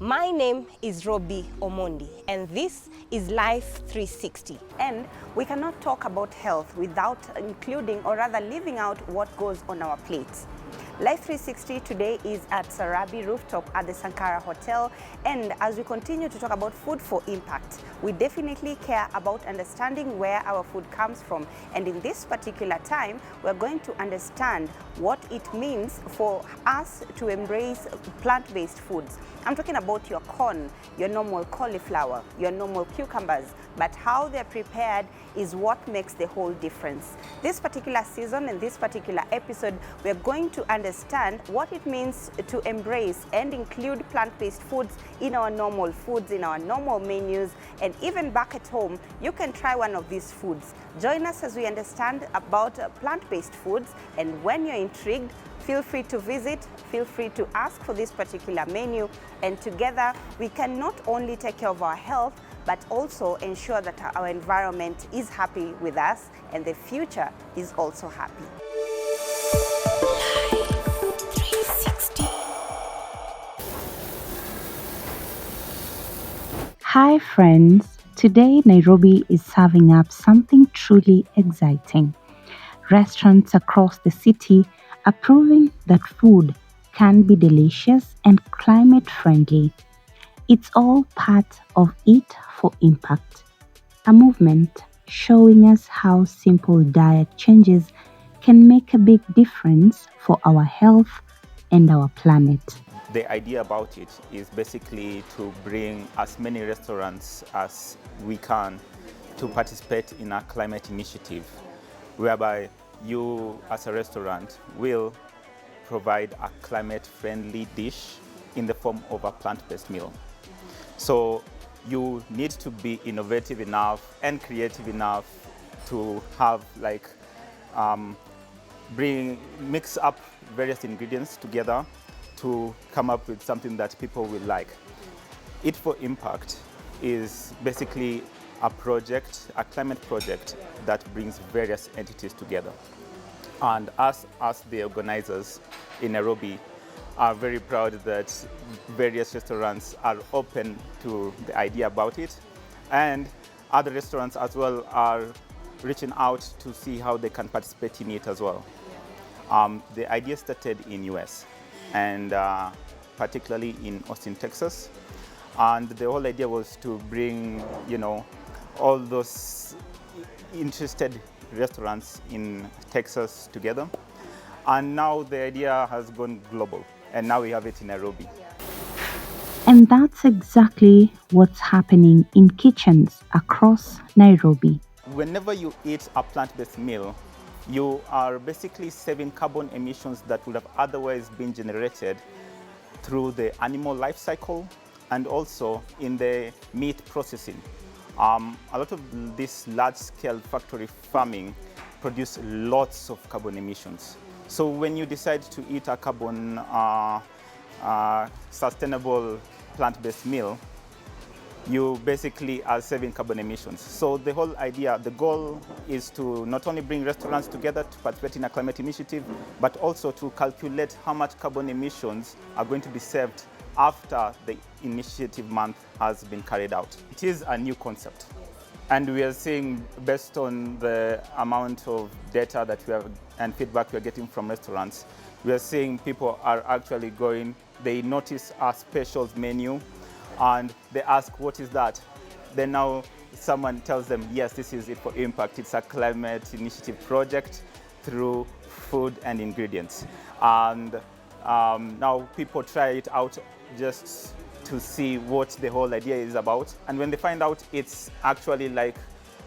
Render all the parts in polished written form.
My name is Robi Omondi, and this is Life 360. And we cannot talk about health without including, or rather leaving out, what goes on our plates. Life 360 today is at Sarabi rooftop at the Sankara Hotel, and as we continue to talk about food for impact, we definitely care about understanding where our food comes from. And in this particular time, we're going to understand what it means for us to embrace plant-based foods. I'm talking about your corn, your normal cauliflower, your normal cucumbers, but how they're prepared is what makes the whole difference. This particular season and this particular episode, we're going to understand what it means to embrace and include plant-based foods in our normal foods, in our normal menus, and even back at home, you can try one of these foods. Join us as we understand about plant-based foods, and when you're intrigued, feel free to visit, feel free to ask for this particular menu, and together we can not only take care of our health, but also ensure that our environment is happy with us and the future is also happy. Life 360. Hi friends, today Nairobi is serving up something truly exciting. Restaurants across the city are proving that food can be delicious and climate friendly. It's all part of Eat for Impact, a movement showing us how simple diet changes can make a big difference for our health and our planet. The idea about it is basically to bring as many restaurants as we can to participate in a climate initiative, whereby you as a restaurant will provide a climate-friendly dish in the form of a plant-based meal. So you need to be innovative enough and creative enough to have mix up various ingredients together to come up with something that people will like. Eat for Impact is basically a project, a climate project that brings various entities together. And us as the organizers in Nairobi are very proud that various restaurants are open to the idea about it, and other restaurants as well are reaching out to see how they can participate in it as well. The idea started in US and particularly in Austin, Texas, and the whole idea was to bring, all those interested restaurants in Texas together, and now the idea has gone global, and now we have it in Nairobi. And that's exactly what's happening in kitchens across Nairobi. Whenever you eat a plant-based meal, you are basically saving carbon emissions that would have otherwise been generated through the animal life cycle and also in the meat processing. A lot of this large-scale factory farming produce lots of carbon emissions. So when you decide to eat a carbon sustainable plant-based meal, you basically are saving carbon emissions. So the whole idea, the goal is to not only bring restaurants together to participate in a climate initiative, but also to calculate how much carbon emissions are going to be saved after the initiative month has been carried out. It is a new concept, and we are seeing, based on the amount of data that we have and feedback we are getting from restaurants, we are seeing people are actually going, they notice a specials menu and they ask, what is that? Then now someone tells them, yes, this is It for Impact. It's a climate initiative project through food and ingredients. And now people try it out just to see what the whole idea is about. And when they find out it's actually like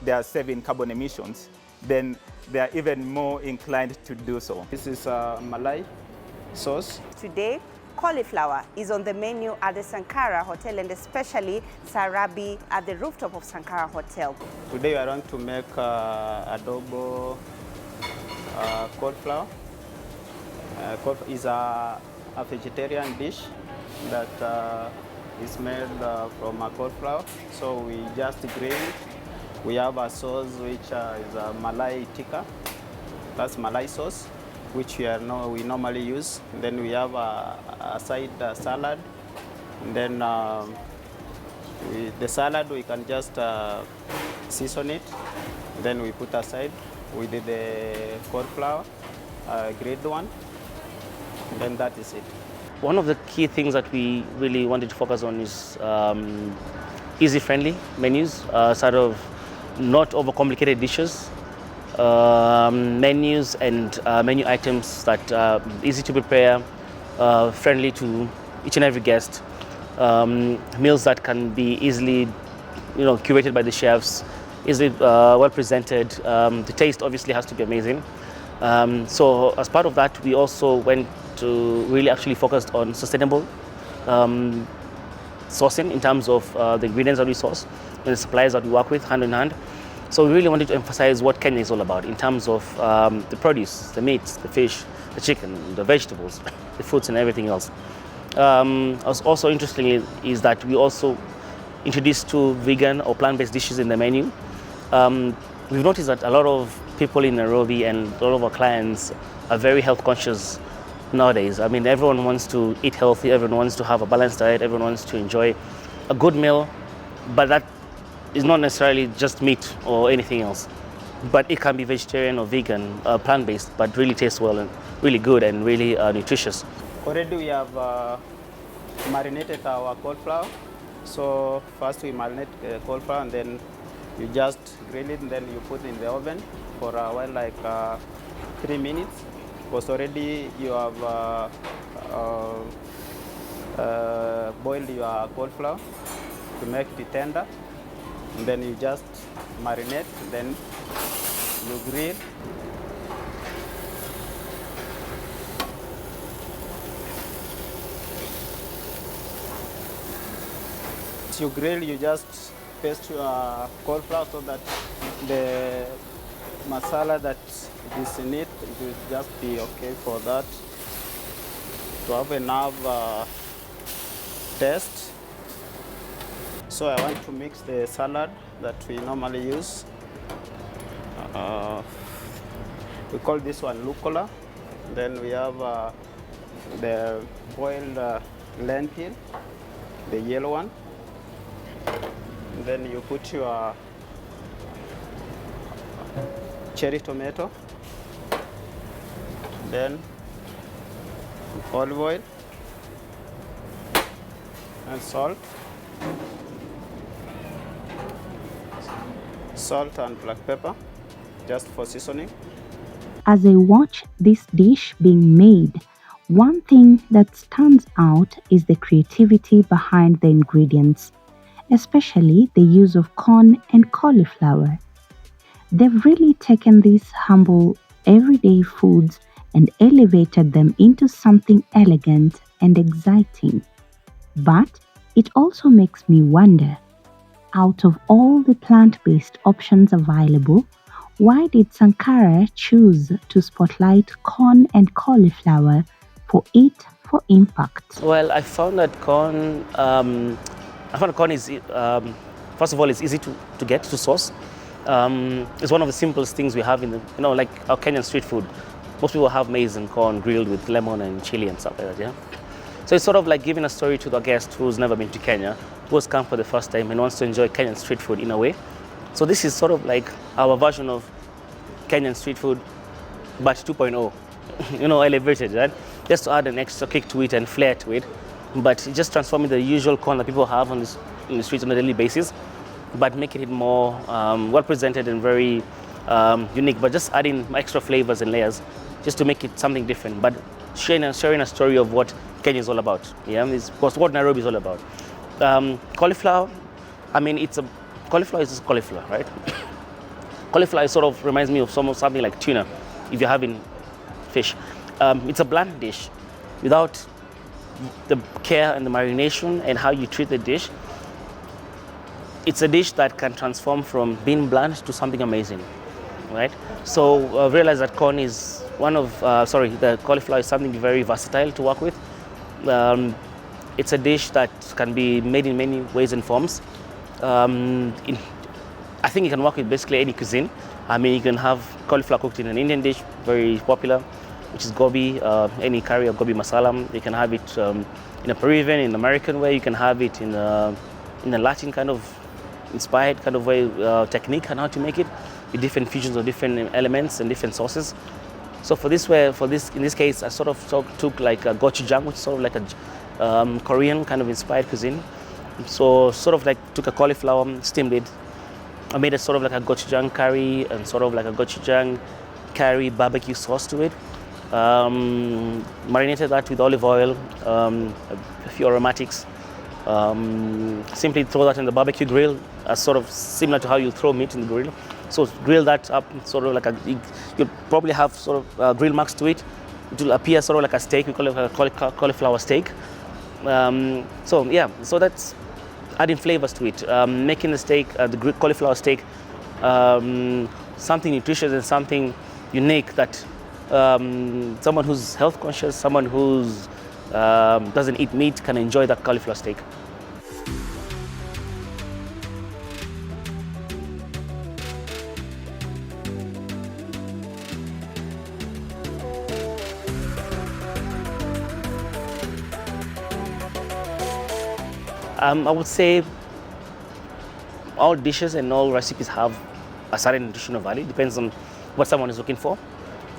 they are saving carbon emissions, then they are even more inclined to do so. This is Malai sauce. Today, cauliflower is on the menu at the Sankara Hotel, and especially Sarabi at the rooftop of Sankara Hotel. Today we are going to make adobo cauliflower. Cauliflower is a vegetarian dish that is made from a cauliflower. So we just grill it. We have a sauce which is a Malai tikka. That's Malai sauce, which we normally use. Then we have a side salad, And then the salad, we can just season it. Then we put aside with the cauliflower, grilled one. And then that is it. One of the key things that we really wanted to focus on is easy-friendly menus, sort of not overcomplicated dishes, menus and menu items that are easy to prepare, friendly to each and every guest, meals that can be easily, curated by the chefs, easily well presented. The taste obviously has to be amazing. So as part of that, we also went to really actually focused on sustainable sourcing in terms of the ingredients that we source and the suppliers that we work with hand in hand. So we really wanted to emphasize what Kenya is all about in terms of the produce, the meats, the fish, the chicken, the vegetables, the fruits and everything else. Also interestingly is that we also introduced 2 vegan or plant-based dishes in the menu. We've noticed that a lot of people in Nairobi and a lot of our clients are very health conscious nowadays. I mean, everyone wants to eat healthy, everyone wants to have a balanced diet, everyone wants to enjoy a good meal, but that is not necessarily just meat or anything else. But it can be vegetarian or vegan, plant-based, but really tastes well and really good and really nutritious. Already we have marinated our cauliflower. So first we marinate cauliflower and then you just grill it and then you put it in the oven for a while, like 3 minutes. Because already you have boiled your cauliflower to make it tender. And then you just marinate, then you grill. As you grill, you just paste your cauliflower so that the masala that is in it will just be okay for that, to have enough taste. So I want to mix the salad that we normally use. We call this one lucola. Then we have the boiled lentil, the yellow one. And then you put your cherry tomato, then olive oil and salt. Salt and black pepper, just for seasoning. As I watch this dish being made, one thing that stands out is the creativity behind the ingredients, especially the use of corn and cauliflower. They've really taken these humble, everyday foods and elevated them into something elegant and exciting. But it also makes me wonder, out of all the plant-based options available, why did Sankara choose to spotlight corn and cauliflower for impact? Well, I found that corn is, first of all, it's easy to get, to source. It's one of the simplest things we have in the, like our Kenyan street food. Most people have maize and corn grilled with lemon and chili and stuff like that, yeah? So it's sort of like giving a story to the guest who's never been to Kenya, who has come for the first time and wants to enjoy Kenyan street food in a way. So this is sort of like our version of Kenyan street food, but 2.0, elevated, right? Just to add an extra kick to it and flair to it, but just transforming the usual corn that people have in the streets on a daily basis, but making it more well presented and very unique, but just adding extra flavors and layers just to make it something different, but sharing a story of what Kenya is all about. Yeah, it's what Nairobi is all about. Cauliflower, cauliflower is just cauliflower, right? Cauliflower sort of reminds me of something like tuna, if you're having fish. It's a bland dish. Without the care and the marination and how you treat the dish, it's a dish that can transform from being bland to something amazing, right? So realize that corn is the cauliflower is something very versatile to work with. It's a dish that can be made in many ways and forms. I think you can work with basically any cuisine. You can have cauliflower cooked in an Indian dish, very popular, which is gobi, any curry or gobi masala. You can have it in a Peruvian, in American way. You can have it in a Latin kind of inspired kind of way, technique on how to make it, with different fusions of different elements and different sauces. So in this case, I sort of took like a gochujang, which is sort of like a Korean kind of inspired cuisine. So sort of like took a cauliflower, steamed it. I made a sort of like a gochujang curry and sort of like a gochujang curry barbecue sauce to it. Marinated that with olive oil, a few aromatics. Simply throw that in the barbecue grill, sort of similar to how you throw meat in the grill. So grill that up, sort of like you'll probably have sort of grill marks to it. It will appear sort of like a steak. We call it a cauliflower steak. So yeah, so that's adding flavors to it, making the steak, the cauliflower steak, something nutritious and something unique that someone who's health conscious, someone who's doesn't eat meat can enjoy that cauliflower steak. I would say all dishes and all recipes have a certain nutritional value. Depends on what someone is looking for.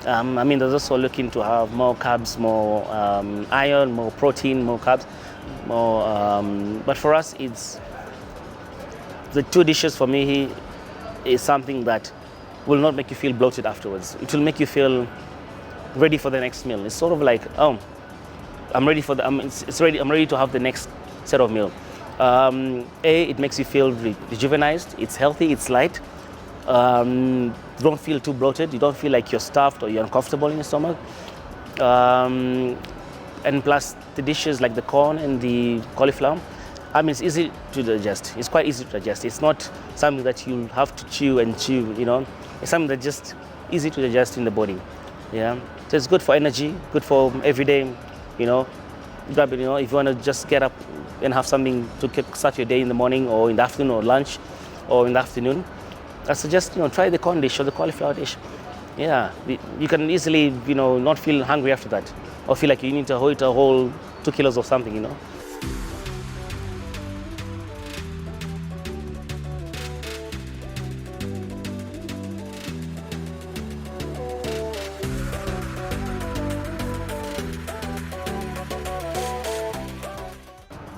I mean, there's also looking to have more carbs, more iron, more protein, more carbs, more. But for us, it's the two dishes. For me, is something that will not make you feel bloated afterwards. It will make you feel ready for the next meal. It's sort of like, oh, I'm ready for the. It's ready. I'm ready to have the next set of meal. It makes you feel rejuvenized. It's healthy. It's light. You don't feel too bloated. You don't feel like you're stuffed or you're uncomfortable in your stomach. And plus the dishes like the corn and the cauliflower, I mean, it's easy to digest. It's quite easy to digest. It's not something that you have to chew and chew, you know. It's something that's just easy to digest in the body. Yeah. So it's good for energy, good for everyday, you know. Grab it, you know, if you want to just get up and have something to start your day in the morning or in the afternoon or lunch or in the afternoon, I suggest, you know, try the corn dish or the cauliflower dish. Yeah, you can easily, you know, not feel hungry after that or feel like you need to eat a whole 2 kilos of something, you know.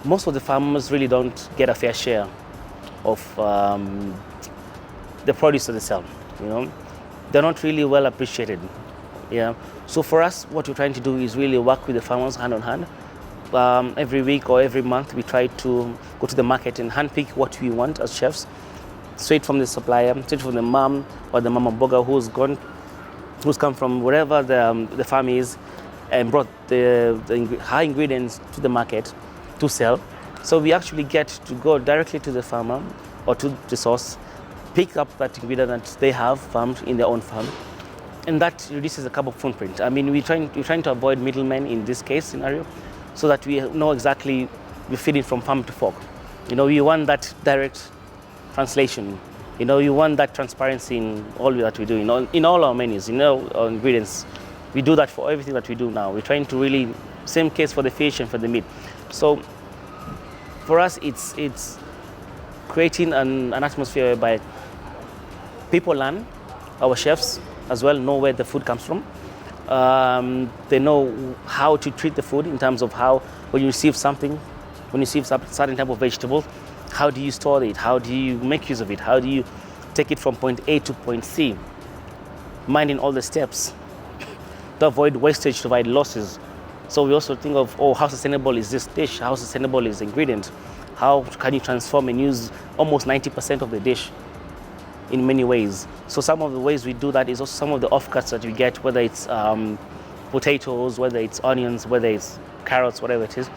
Most of the farmers really don't get a fair share of the produce that they sell, you know. They're not really well appreciated, yeah. So for us, what we're trying to do is really work with the farmers hand on hand. Every week or every month, we try to go to the market and handpick what we want as chefs, straight from the supplier, straight from the mom or the mama boga who's come from wherever the farm is and brought the high ingredients to the market to sell. So we actually get to go directly to the farmer or to the source, pick up that ingredient that they have farmed in their own farm, and that reduces the carbon footprint. I mean, we're trying to avoid middlemen in this case scenario, so that we know exactly we're feeding from farm to fork. You know, we want that direct translation. You know, you want that transparency in all that we do, in all our menus, in all our ingredients. We do that for everything that we do now. We're trying to really, same case for the fish and for the meat. So for us, it's creating an atmosphere whereby people learn, our chefs as well know where the food comes from. They know how to treat the food in terms of how, when you receive something, when you receive certain type of vegetable, how do you store it? How do you make use of it? How do you take it from point A to point C? Minding all the steps to avoid wastage, to avoid losses. So we also think of, oh, how sustainable is this dish? How sustainable is the ingredient? How can you transform and use almost 90% of the dish in many ways? So some of the ways we do that is also some of the offcuts that you get, whether it's potatoes, whether it's onions, whether it's carrots, whatever it is.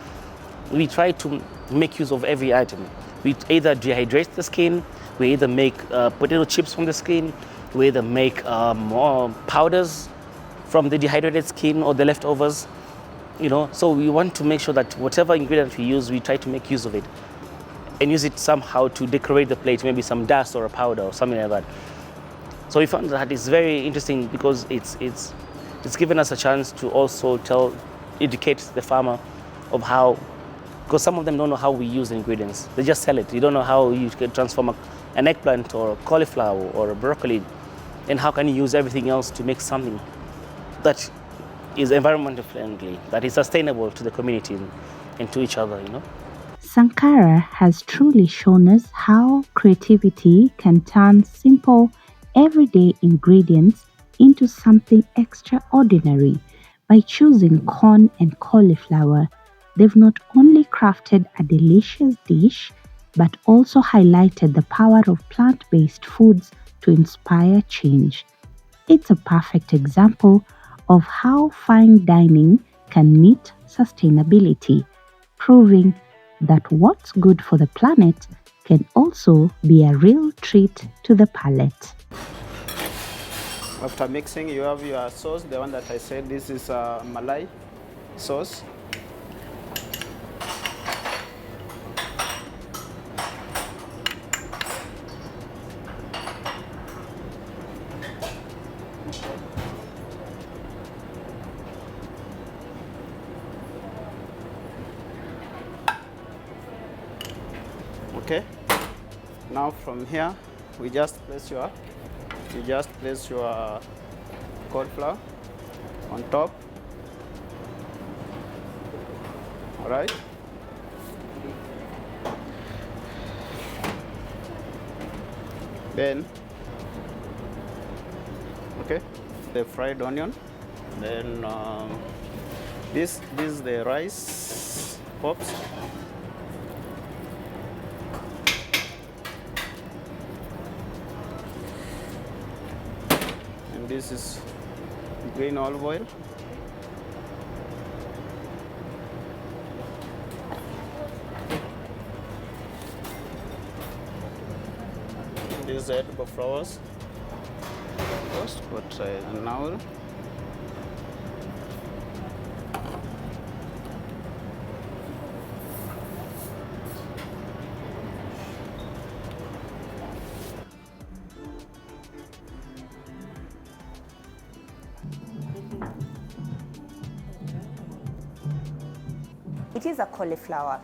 We try to make use of every item. We either dehydrate the skin, we either make potato chips from the skin, we either make more powders from the dehydrated skin or the leftovers. You know, so we want to make sure that whatever ingredient we use, we try to make use of it and use it somehow to decorate the plate, maybe some dust or a powder or something like that. So we found that it's very interesting because it's given us a chance to also educate the farmer of how because some of them don't know how we use the ingredients. They just sell it. You don't know how you can transform an eggplant or a cauliflower or a broccoli, and how can you use everything else to make something that is environmentally friendly, that is sustainable to the community and to each other, Sankara has truly shown us how creativity can turn simple, everyday ingredients into something extraordinary. By choosing corn and cauliflower, they've not only crafted a delicious dish, but also highlighted the power of plant-based foods to inspire change. It's a perfect example of how fine dining can meet sustainability, proving that what's good for the planet can also be a real treat to the palate. After mixing, you have your sauce, the one that I said, this is Malai sauce. Okay, now from here, you just place your cauliflower on top. All right. Then, okay, the fried onion. Then this is the rice pops. And this is green olive oil. These are edible flowers. First, put now. It is a cauliflower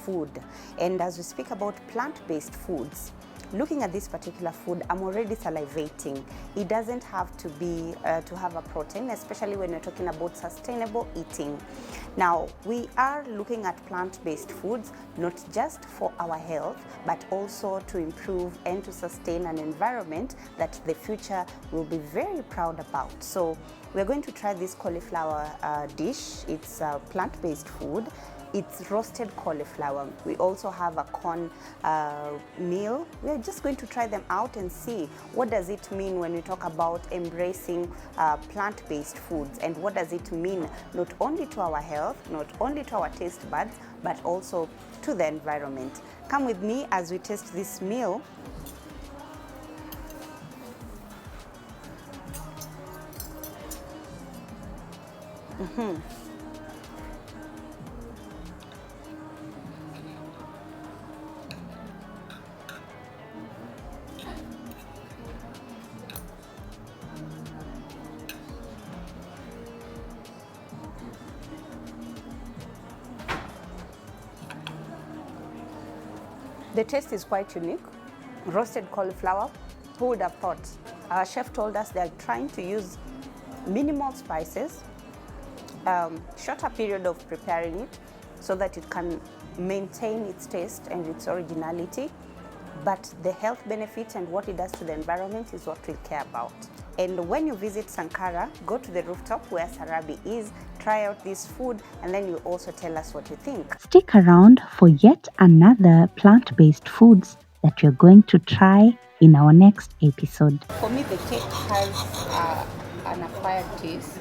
food, and as we speak about plant-based foods, looking at this particular food, I'm already salivating. It doesn't have to be to have a protein, especially when we're talking about sustainable eating. Now, we are looking at plant-based foods not just for our health, but also to improve and to sustain an environment that the future will be very proud about. So we're going to try this cauliflower dish. It's a plant-based food. It's roasted cauliflower. We also have a corn meal. We're just going to try them out and see what does it mean when we talk about embracing plant-based foods, and what does it mean not only to our health, not only to our taste buds, but also to the environment. Come with me as we taste this meal. The taste is quite unique. Roasted cauliflower, who would have thought? Our chef told us they're trying to use minimal spices, shorter period of preparing it so that it can maintain its taste and its originality. But the health benefits and what it does to the environment is what we care about. And when you visit Sankara, go to the rooftop where Sarabi is, try out this food, and then you also tell us what you think. Stick around for yet another plant-based foods that you're going to try in our next episode. For me, the cake has an acquired taste.